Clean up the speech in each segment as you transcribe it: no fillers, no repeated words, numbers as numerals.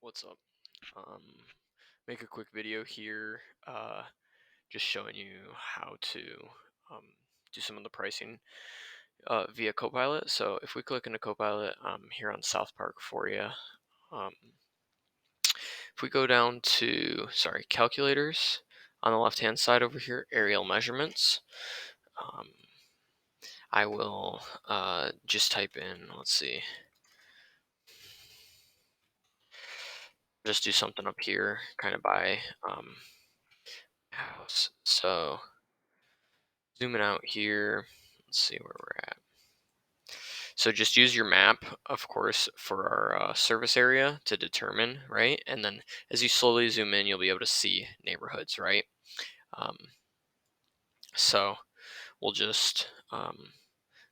What's up? Um, make a quick video here, just showing you how to um, do some of the pricing via Copilot. So if we click into Copilot, here on South Park for you. Um, if we go down to, calculators on the left-hand side over here, aerial measurements. Um, I will just type in, let's see, just do something up here, kind of by house. So zooming out here, let's see where we're at. So just use your map, of course, for our service area to determine, right? And then as you slowly zoom in, you'll be able to see neighborhoods, right? Um, so we'll just,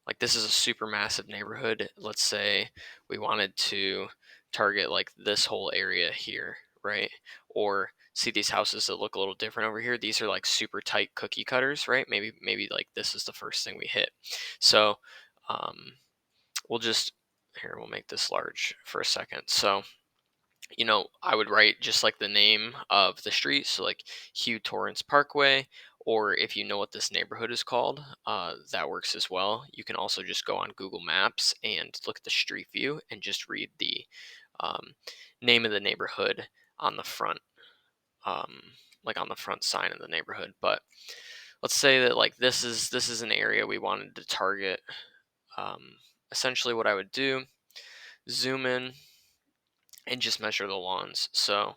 like this is a super massive neighborhood. Let's say we wanted to target like this whole area here, right? Or see these houses that look a little different over here. These are like super tight cookie cutters, right? Maybe like this is the first thing we hit. So we'll just we'll make this large for a second. So I would write just like the name of the street, so like Hugh Torrance Parkway, or if you know what this neighborhood is called, that works as well. You can also just go on Google Maps and look at the street view and just read the um, name of the neighborhood on the front, um, like on the front sign of the neighborhood. But let's say that like this is an area we wanted to target. Um, Essentially, what I would do, zoom in and just measure the lawns. So,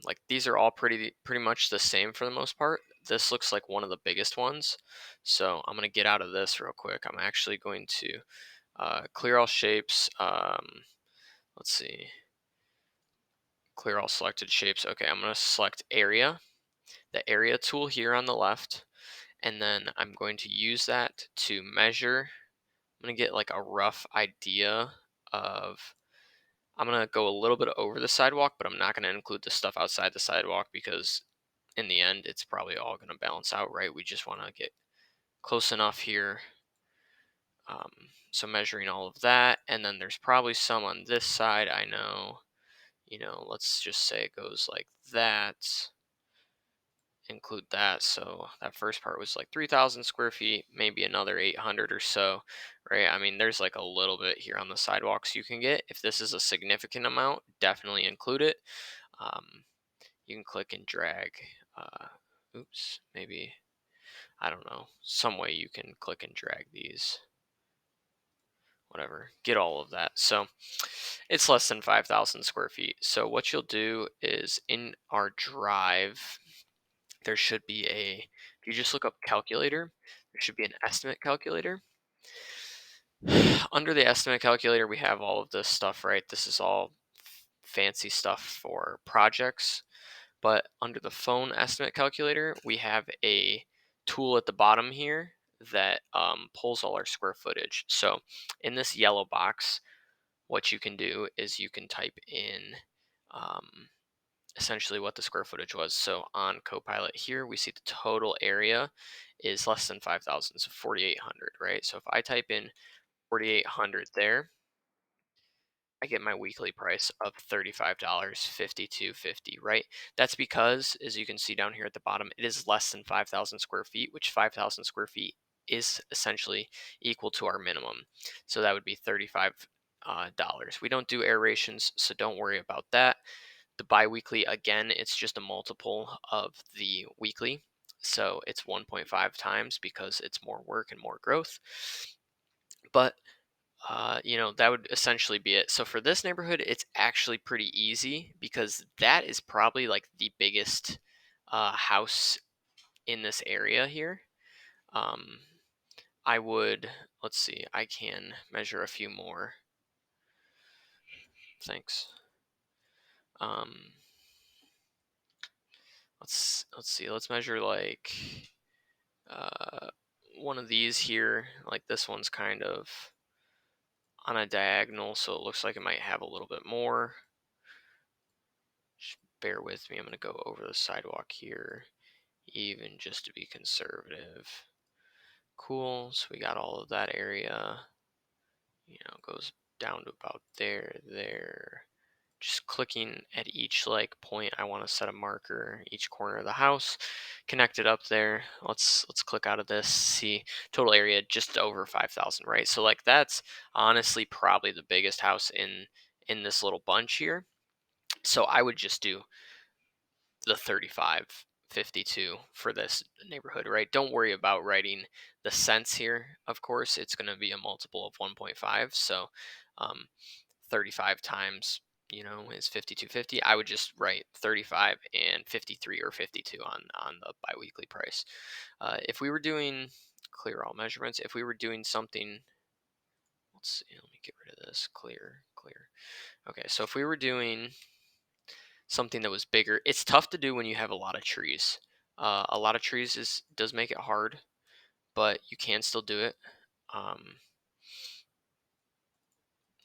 like these are all pretty much the same for the most part. This looks like one of the biggest ones. So I'm gonna get out of this real quick. I'm actually going to clear all shapes. Let's see, clear all selected shapes. Okay, I'm gonna select area, the area tool here on the left, and then I'm going to use that to measure. I'm gonna get like a rough idea of. I'm going to go a little bit over the sidewalk, but I'm not going to include the stuff outside the sidewalk because in the end, it's probably all going to balance out, right? We just want to get close enough here. Um, so measuring all of that. And then there's probably some on this side. I know, let's just say it goes like that. Include that. So that first part was like 3,000 square feet, maybe another 800 or so, right? I mean, there's like a little bit here on the sidewalks you can get. If this is a significant amount, definitely include it. Um, you can click and drag. Maybe, I don't know, some way you can click and drag these. Whatever, get all of that. So it's less than 5,000 square feet. So what you'll do is in our drive, there should be if you just look up calculator, there should be an estimate calculator. Under the estimate calculator, we have all of this stuff, right? This is all fancy stuff for projects. But under the phone estimate calculator, we have a tool at the bottom here that pulls all our square footage. So in this yellow box, what you can do is you can type in essentially what the square footage was. So on Copilot here, we see the total area is less than 5,000, so 4,800, right? So if I type in 4,800 there, I get my weekly price of $35, 52.50, right? That's because, as you can see down here at the bottom, it is less than 5,000 square feet, which 5,000 square feet is essentially equal to our minimum. So that would be $35. We don't do aerations, so don't worry about that. The biweekly, again, it's just a multiple of the weekly. So it's 1.5 times because it's more work and more growth. But that would essentially be it. So for this neighborhood, it's actually pretty easy because that is probably like the biggest house in this area here. Um, I would, let's see, I can measure a few more. Thanks. Let's see, let's measure like uh, one of these here. Like this one's kind of on a diagonal, so it looks like it might have a little bit more. Just bear with me. I'm going to go over the sidewalk here, even just to be conservative. Cool. So we got all of that area. Goes down to about there, just clicking at each like point. I want to set a marker each corner of the house, connect it up there. Let's click out of this. See, total area just over 5,000, right? So like that's honestly probably the biggest house in this little bunch here. So I would just do the 3552 for this neighborhood, right? Don't worry about writing the cents here. Of course, it's going to be a multiple of 1.5. So um, 35 times, is 5250. I would just write 35 and 53 or 52 on the biweekly price. If we were doing clear all measurements, if we were doing something, let's see, let me get rid of this. Clear. Okay, so if we were doing something that was bigger. It's tough to do when you have a lot of trees. A lot of trees does make it hard, but you can still do it. Um,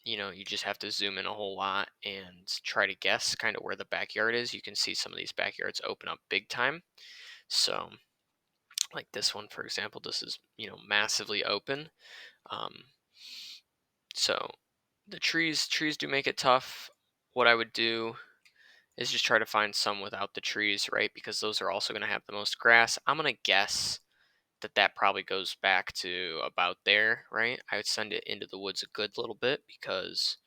you just have to zoom in a whole lot and try to guess kind of where the backyard is. You can see some of these backyards open up big time. So, like this one, for example, this is massively open. Um, so the trees do make it tough. What I would do is just try to find some without the trees, right? Because those are also going to have the most grass. I'm going to guess that probably goes back to about there, right? I would send it into the woods a good little bit because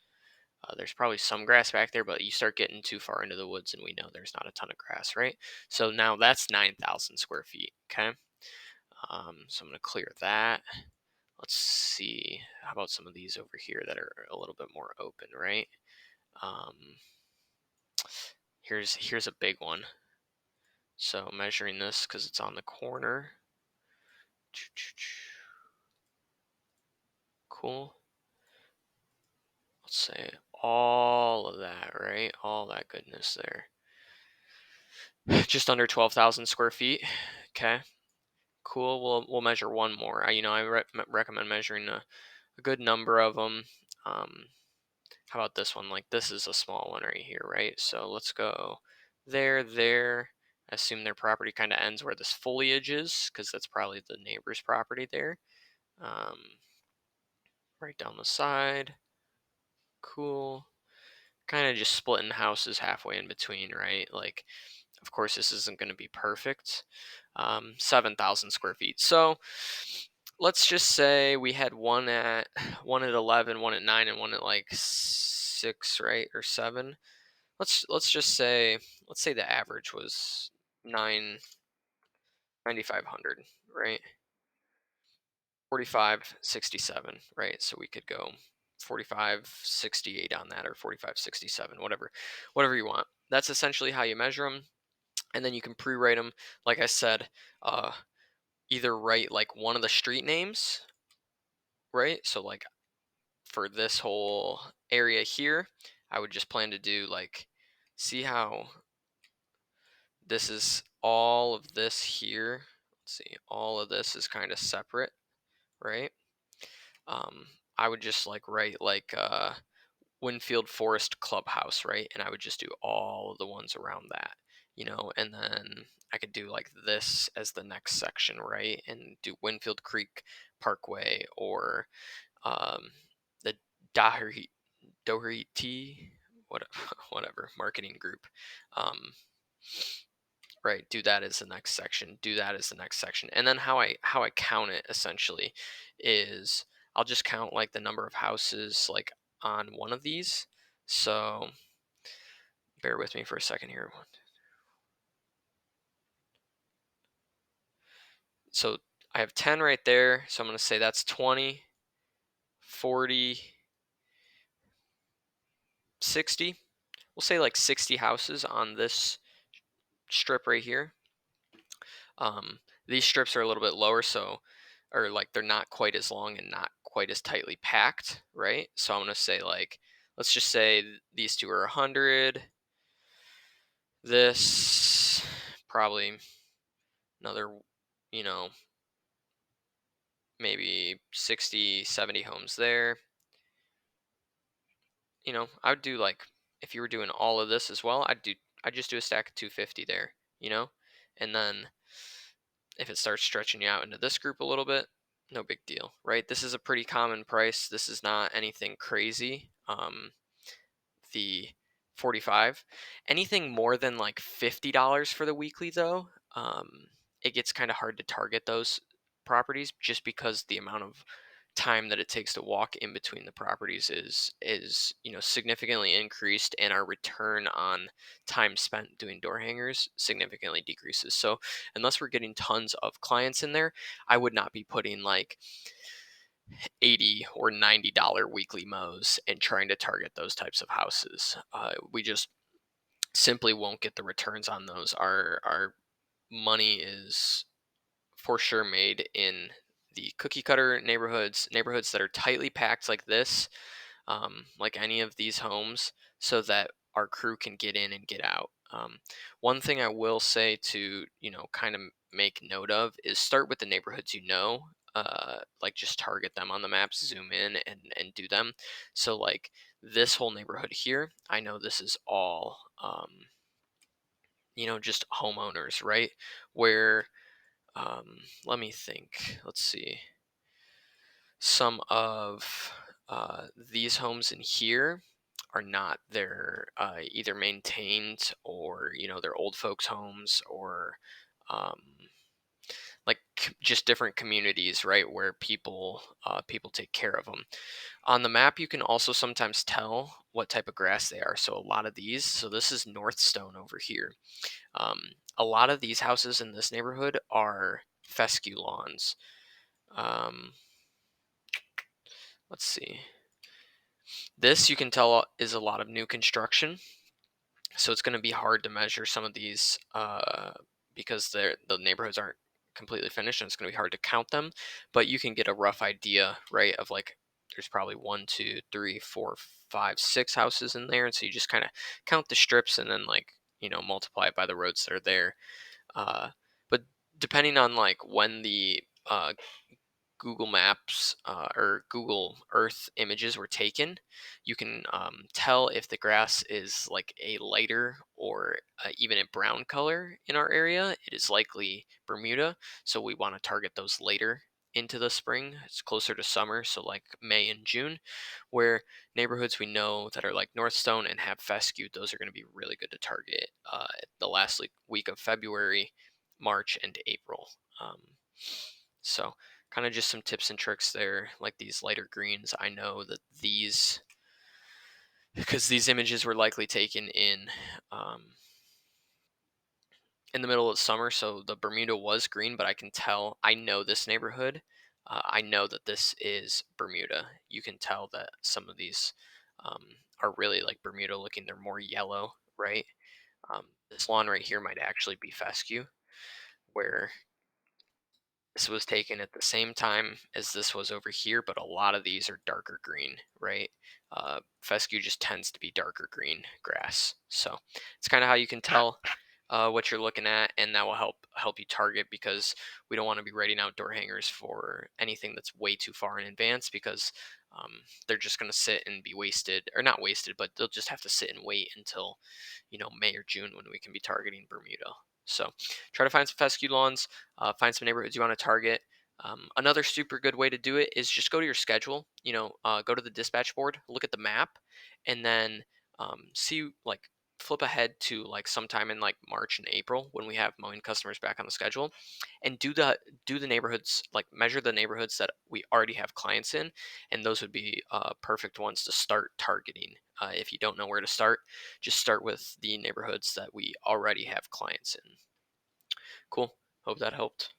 there's probably some grass back there, but you start getting too far into the woods and we know there's not a ton of grass, right? So now that's 9,000 square feet, okay? So I'm going to clear that. Let's see. How about some of these over here that are a little bit more open, right? Um, here's a big one. So measuring this because it's on the corner. Cool. Let's say all of that, right? All that goodness there. Just under 12,000 square feet. Okay. Cool. We'll measure one more. I recommend measuring a good number of them. How about this one? Like this is a small one right here, right? So let's go there. Assume their property kind of ends where this foliage is, because that's probably the neighbor's property there. Um, right down the side. Cool. Kind of just splitting houses halfway in between, right? Like, of course, this isn't going to be perfect. 7,000 square feet. So let's just say we had one at 11, one at 9, and one at like 6, right, or 7. Let's say the average was 9,500, right? 4567, right? So we could go 4568 on that, or 4567, whatever you want. That's essentially how you measure them, and then you can pre-write them. Like I said, uh, either write like one of the street names, right? So like for this whole area here, I would just plan to do like, see how this is all of this here. Let's see, all of this is kind of separate, right? Um, I would just like write like Winfield Forest Clubhouse, right? And I would just do all of the ones around that, and then I could do like this as the next section, right? And do Winfield Creek Parkway, or the Doherty, Doherty, what, whatever marketing group. Right, do that as the next section, do that as the next section. And then how I count it essentially is I'll just count like the number of houses like on one of these. So bear with me for a second here. So I have 10 right there, so I'm going to say that's 20, 40, 60. We'll say like 60 houses on this strip right here. These strips are a little bit lower, or like they're not quite as long and not quite as tightly packed, right? So I'm gonna say like, let's just say these two are 100. This probably another, you know, maybe 60, 70 homes there. I would do like, if you were doing all of this as well, I'd just do a stack of 250 there, and then if it starts stretching you out into this group a little bit, no big deal, right? This is a pretty common price. This is not anything crazy. The 45. Anything more than like $50 for the weekly though, it gets kind of hard to target those properties just because the amount of time that it takes to walk in between the properties is significantly increased, and our return on time spent doing door hangers significantly decreases. So unless we're getting tons of clients in there, I would not be putting like 80 or $90 weekly mows and trying to target those types of houses. We just simply won't get the returns on those. Our money is for sure made in the cookie cutter neighborhoods that are tightly packed like this, like any of these homes, so that our crew can get in and get out. One thing I will say to kind of make note of is start with the neighborhoods you know. Like just target them on the map, zoom in and do them. So like this whole neighborhood here, I know this is all just homeowners, right? Where let me think. Let's see. Some of these homes in here are not, they're either maintained, or they're old folks homes, or um, like just different communities, right, where people take care of them. On the map you can also sometimes tell what type of grass they are. So a lot of these, so this is North Stone over here. um, a lot of these houses in this neighborhood are fescue lawns. um, let's see. This you can tell is a lot of new construction, so it's going to be hard to measure some of these because the neighborhoods aren't completely finished, and it's going to be hard to count them. But you can get a rough idea, right? Of like, there's probably one, two, three, four, five, six houses in there, and so you just kind of count the strips and then like multiply it by the roads that are there. But depending on like when the Google Maps or Google Earth images were taken, you can tell if the grass is like a lighter or even a brown color in our area. It is likely Bermuda, so we want to target those later into the spring. It's closer to summer, so like May and June, where neighborhoods we know that are like Northstone and have fescue, those are going to be really good to target the last week of February, March, and April. So kind of just some tips and tricks there, like these lighter greens. I know that these, because these images were likely taken um, in the middle of summer, so the Bermuda was green, but I can tell, I know this neighborhood. I know that this is Bermuda. You can tell that some of these um, are really like Bermuda looking. They're more yellow, right? This lawn right here might actually be fescue, where this was taken at the same time as this was over here, but a lot of these are darker green, right? Fescue just tends to be darker green grass, so it's kind of how you can tell what you're looking at, and that will help you target, because we don't want to be writing out door hangers for anything that's way too far in advance, because they're just going to sit and be wasted, or not wasted, but they'll just have to sit and wait until May or June, when we can be targeting Bermuda. So try to find some fescue lawns, find some neighborhoods you want to target. Another super good way to do it is just go to your schedule. Go to the dispatch board, look at the map, and then see, like, flip ahead to like sometime in like March and April, when we have mowing customers back on the schedule, and do the neighborhoods, like measure the neighborhoods that we already have clients in, and those would be perfect ones to start targeting. If you don't know where to start, just start with the neighborhoods that we already have clients in. Cool. Hope that helped.